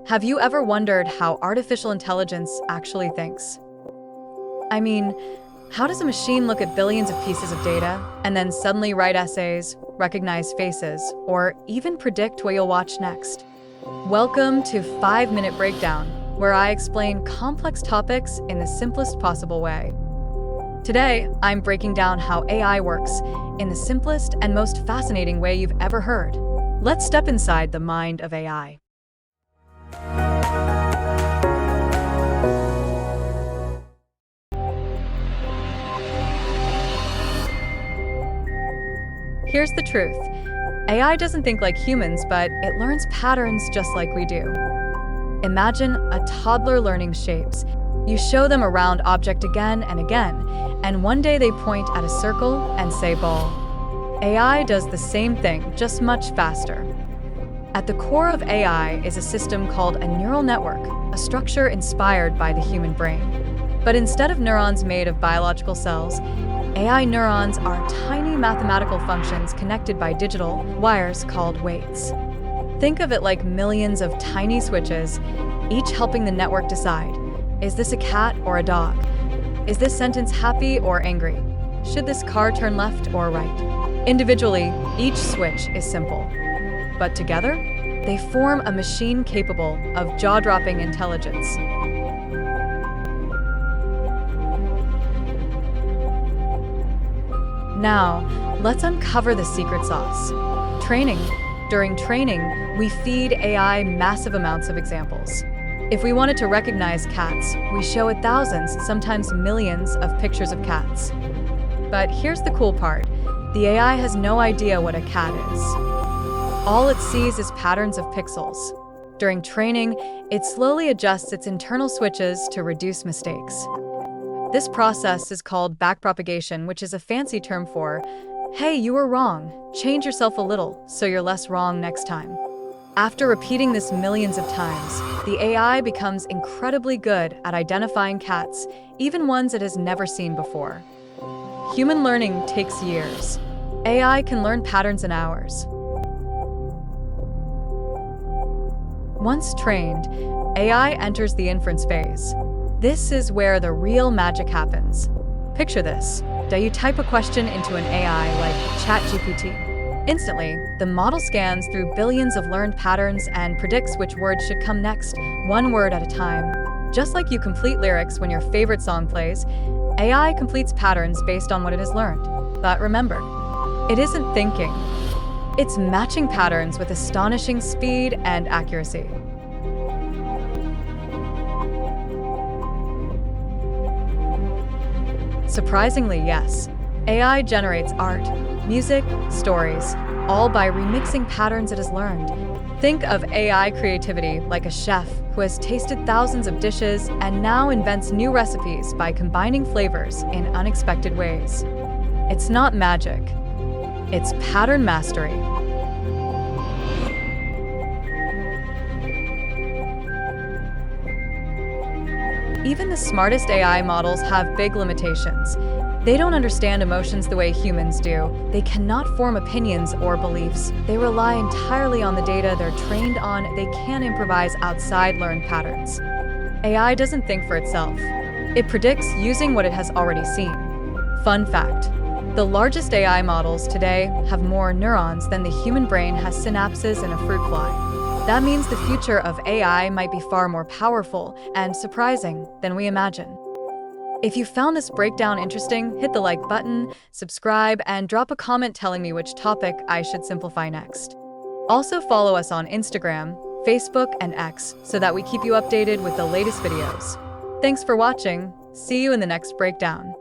Have you ever wondered how artificial intelligence actually thinks? I mean, how does a machine look at billions of pieces of data and then suddenly write essays, recognize faces, or even predict what you'll watch next? Welcome to 5-Minute Breakdown, where I explain complex topics in the simplest possible way. Today, I'm breaking down how AI works in the simplest and most fascinating way you've ever heard. Let's step inside the mind of AI. Here's the truth. AI doesn't think like humans, but it learns patterns just like we do. Imagine a toddler learning shapes. You show them a round object again and again, and one day they point at a circle and say ball. AI does the same thing, just much faster. At the core of AI is a system called a neural network, a structure inspired by the human brain. But instead of neurons made of biological cells, AI neurons are tiny mathematical functions connected by digital wires called weights. Think of it like millions of tiny switches, each helping the network decide, is this a cat or a dog? Is this sentence happy or angry? Should this car turn left or right? Individually, each switch is simple. But together, they form a machine capable of jaw-dropping intelligence. Now, let's uncover the secret sauce. Training. During training, we feed AI massive amounts of examples. If we wanted to recognize cats, we show it thousands, sometimes millions, of pictures of cats. But here's the cool part. The AI has no idea what a cat is. All it sees is patterns of pixels. During training, it slowly adjusts its internal switches to reduce mistakes. This process is called backpropagation, which is a fancy term for, hey, you were wrong. Change yourself a little so you're less wrong next time. After repeating this millions of times, the AI becomes incredibly good at identifying cats, even ones it has never seen before. Human learning takes years. AI can learn patterns in hours. Once trained, AI enters the inference phase. This is where the real magic happens. Picture this. You type a question into an AI like ChatGPT. Instantly, the model scans through billions of learned patterns and predicts which words should come next, one word at a time. Just like you complete lyrics when your favorite song plays, AI completes patterns based on what it has learned. But remember, it isn't thinking. It's matching patterns with astonishing speed and accuracy. Surprisingly, yes. AI generates art, music, stories, all by remixing patterns it has learned. Think of AI creativity like a chef who has tasted thousands of dishes and now invents new recipes by combining flavors in unexpected ways. It's not magic. It's pattern mastery. Even the smartest AI models have big limitations. They don't understand emotions the way humans do. They cannot form opinions or beliefs. They rely entirely on the data they're trained on. They can't improvise outside learned patterns. AI doesn't think for itself. It predicts using what it has already seen. Fun fact. The largest AI models today have more neurons than the human brain has synapses in a fruit fly. That means the future of AI might be far more powerful and surprising than we imagine. If you found this breakdown interesting, hit the like button, subscribe, and drop a comment telling me which topic I should simplify next. Also follow us on Instagram, Facebook, and X so that we keep you updated with the latest videos. Thanks for watching. See you in the next breakdown.